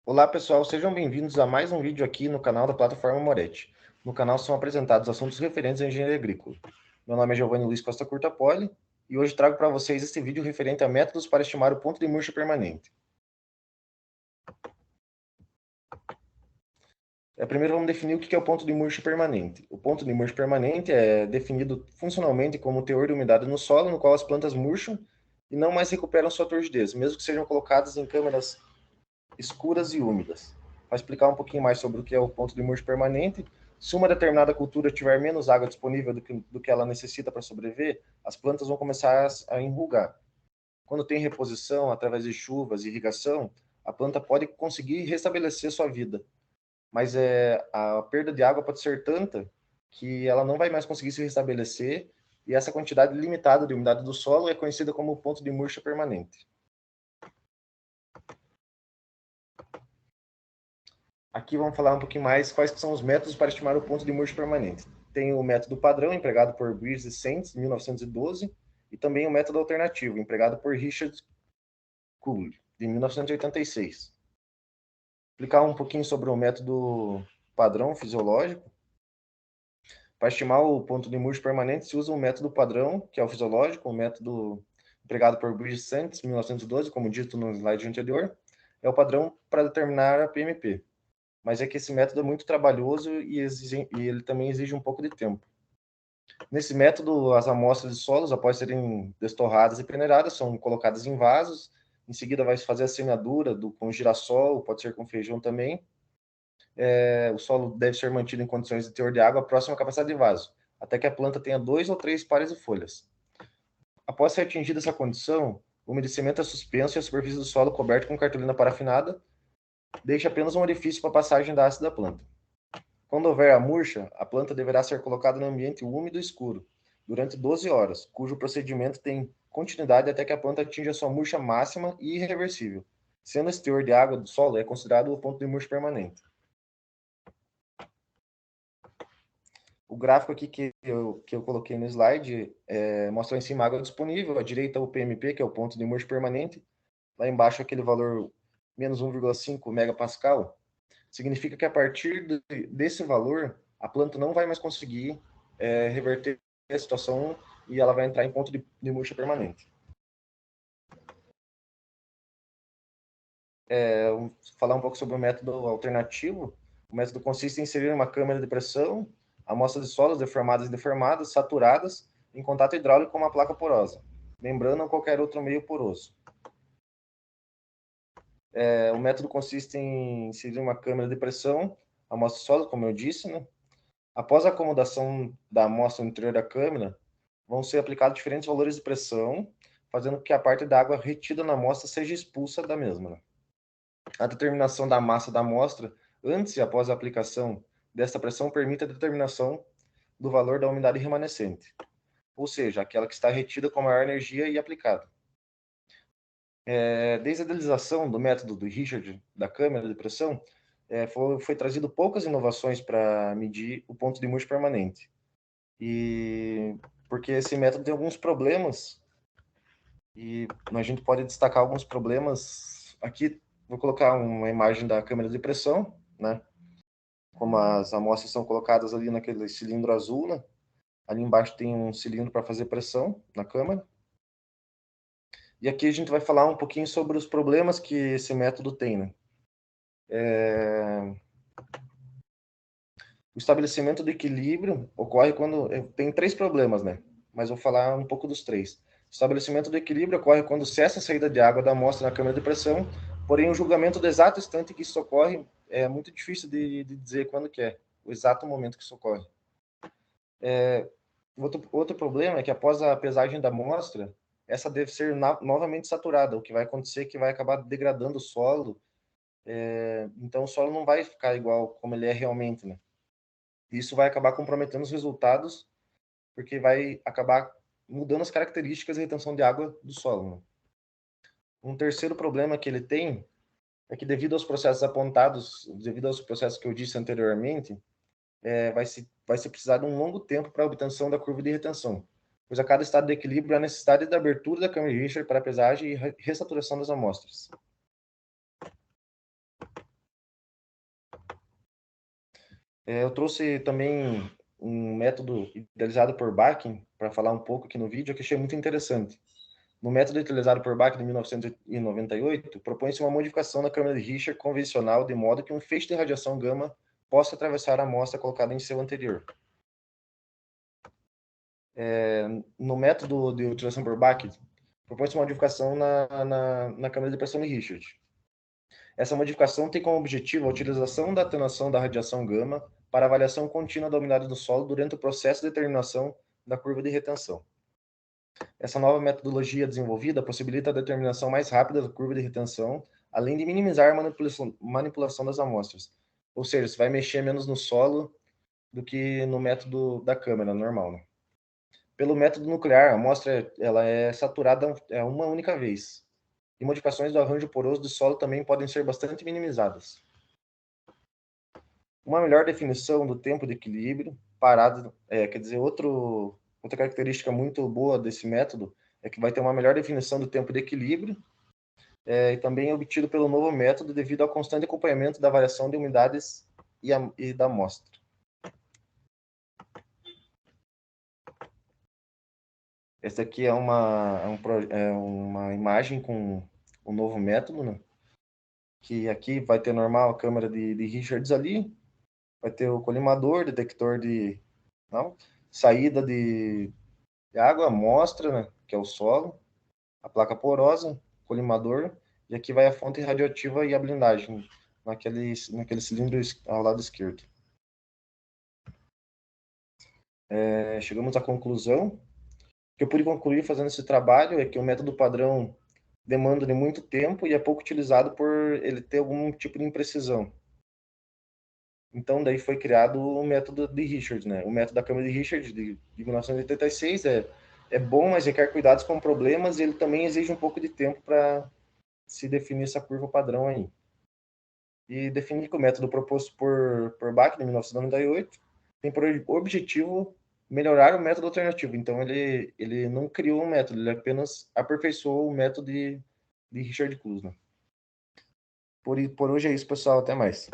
Olá pessoal, sejam bem-vindos a mais um vídeo aqui no canal da plataforma Moretti. No canal são apresentados assuntos referentes à engenharia agrícola. Meu nome é Giovanni Luiz Costa Curta Poli e hoje trago para vocês este vídeo referente a métodos para estimar o ponto de murcha permanente. Primeiro vamos definir o que é o ponto de murcha permanente. O ponto de murcha permanente é definido funcionalmente como o teor de umidade no solo no qual as plantas murcham e não mais recuperam sua turgidez, mesmo que sejam colocadas em câmeras escuras e úmidas. Para explicar um pouquinho mais sobre o que é o ponto de murcho permanente, se uma determinada cultura tiver menos água disponível do que ela necessita para sobreviver, as plantas vão começar a enrugar. Quando tem reposição, através de chuvas e irrigação, a planta pode conseguir restabelecer sua vida, mas a perda de água pode ser tanta que ela não vai mais conseguir se restabelecer, e essa quantidade limitada de umidade do solo é conhecida como ponto de murcha permanente. Aqui vamos falar um pouquinho mais quais são os métodos para estimar o ponto de murcho permanente. Tem o método padrão, empregado por Beers e Saints, em 1912, e também o método alternativo, empregado por Richard Cooley, de 1986. Explicar um pouquinho sobre o método padrão fisiológico. Para estimar o ponto de murcho permanente, se usa o método padrão, que é o fisiológico, o método empregado por Beers e Saints, 1912, como dito no slide anterior, é o padrão para determinar a PMP. Mas é que esse método é muito trabalhoso e ele também exige um pouco de tempo. Nesse método, as amostras de solos, após serem destorradas e peneiradas, são colocadas em vasos. Em seguida, vai se fazer a semeadura com girassol, pode ser com feijão também. O solo deve ser mantido em condições de teor de água próximo à capacidade de vaso, até que a planta tenha 2 ou 3 pares de folhas. Após ser atingida essa condição, o umedecimento é suspenso e a superfície do solo coberta com cartolina parafinada deixa apenas um orifício para a passagem da ácido da planta. Quando houver a murcha, a planta deverá ser colocada no ambiente úmido e escuro durante 12 horas, cujo procedimento tem continuidade até que a planta atinja sua murcha máxima e irreversível, sendo esse teor de água do solo considerado o ponto de murcha permanente. O gráfico aqui que eu coloquei no slide mostra em cima a água disponível, à direita o PMP, que é o ponto de murcha permanente, lá embaixo aquele valor menos 1,5 megapascal, significa que a partir desse valor, a planta não vai mais conseguir reverter a situação e ela vai entrar em ponto de murcha permanente. Vamos falar um pouco sobre o método alternativo. O método consiste em inserir uma câmara de pressão, amostras de solos deformadas e deformadas, saturadas, em contato hidráulico com uma placa porosa, membrana ou qualquer outro meio poroso. O método consiste em inserir uma câmara de pressão, amostra de solos, como eu disse, né? Após a acomodação da amostra no interior da câmara, vão ser aplicados diferentes valores de pressão, fazendo com que a parte da água retida na amostra seja expulsa da mesma, né? A determinação da massa da amostra, antes e após a aplicação desta pressão, permite a determinação do valor da umidade remanescente, ou seja, aquela que está retida com maior energia e aplicada. Desde a idealização do método do Richard da câmara de pressão, foi trazido poucas inovações para medir o ponto de murcho permanente. E porque esse método tem alguns problemas, e a gente pode destacar alguns problemas. Aqui vou colocar uma imagem da câmara de pressão, né? Como as amostras são colocadas ali naquele cilindro azul, né? Ali embaixo tem um cilindro para fazer pressão na câmara. E aqui a gente vai falar um pouquinho sobre os problemas que esse método tem, né? O estabelecimento do equilíbrio ocorre quando tem 3 problemas, né? Mas vou falar um pouco dos 3. O estabelecimento do equilíbrio ocorre quando cessa a saída de água da amostra na câmara de pressão, porém o julgamento do exato instante que isso ocorre é muito difícil de dizer quando que é, o exato momento que isso ocorre. Outro problema é que após a pesagem da amostra, essa deve ser novamente saturada, o que vai acontecer é que vai acabar degradando o solo, então o solo não vai ficar igual como ele é realmente, né? Isso vai acabar comprometendo os resultados, porque vai acabar mudando as características de retenção de água do solo, né? Um terceiro problema que ele tem é que devido aos processos apontados, devido aos processos que eu disse anteriormente, vai se precisar de um longo tempo para a obtenção da curva de retenção, pois a cada estado de equilíbrio há necessidade da abertura da câmara de Richard para a pesagem e ressaturação das amostras. Eu trouxe também um método idealizado por Bachin para falar um pouco aqui no vídeo, que eu achei muito interessante. No método utilizado por Bach de 1998, propõe-se uma modificação da câmara de Richter convencional de modo que um feixe de radiação gama possa atravessar a amostra colocada em seu anterior. No método de utilização por Bach, propõe-se uma modificação na câmara de pressão de Richter. Essa modificação tem como objetivo a utilização da atenuação da radiação gama para avaliação contínua da umidade do solo durante o processo de determinação da curva de retenção. Essa nova metodologia desenvolvida possibilita a determinação mais rápida da curva de retenção, além de minimizar a manipulação das amostras. Ou seja, você vai mexer menos no solo do que no método da câmera normal, né? Pelo método nuclear, a amostra ela é saturada uma única vez. E modificações do arranjo poroso do solo também podem ser bastante minimizadas. Uma melhor definição do tempo de equilíbrio parado, quer dizer, outra característica muito boa desse método é que vai ter uma melhor definição do tempo de equilíbrio e também é obtido pelo novo método devido ao constante acompanhamento da variação de umidades e da amostra. Essa aqui uma imagem com o novo método, né? Que aqui vai ter normal a câmera de Richards ali, vai ter o colimador, detector de saída de água, amostra, né? Que é o solo, a placa porosa, colimador, e aqui vai a fonte radioativa e a blindagem, naquele cilindro ao lado esquerdo. Chegamos à conclusão. O que eu pude concluir fazendo esse trabalho é que o método padrão demanda de muito tempo e é pouco utilizado por ele ter algum tipo de imprecisão. Então, daí foi criado o método de Richards, né? O método da câmara de Richards, de 1986, é bom, mas requer cuidados com problemas e ele também exige um pouco de tempo para se definir essa curva padrão aí. E definir que o método proposto por Bach, em 1998, tem por objetivo melhorar o método alternativo. Então, ele não criou um método, ele apenas aperfeiçoou o método de Richard Kluzner. Por hoje é isso, pessoal. Até mais.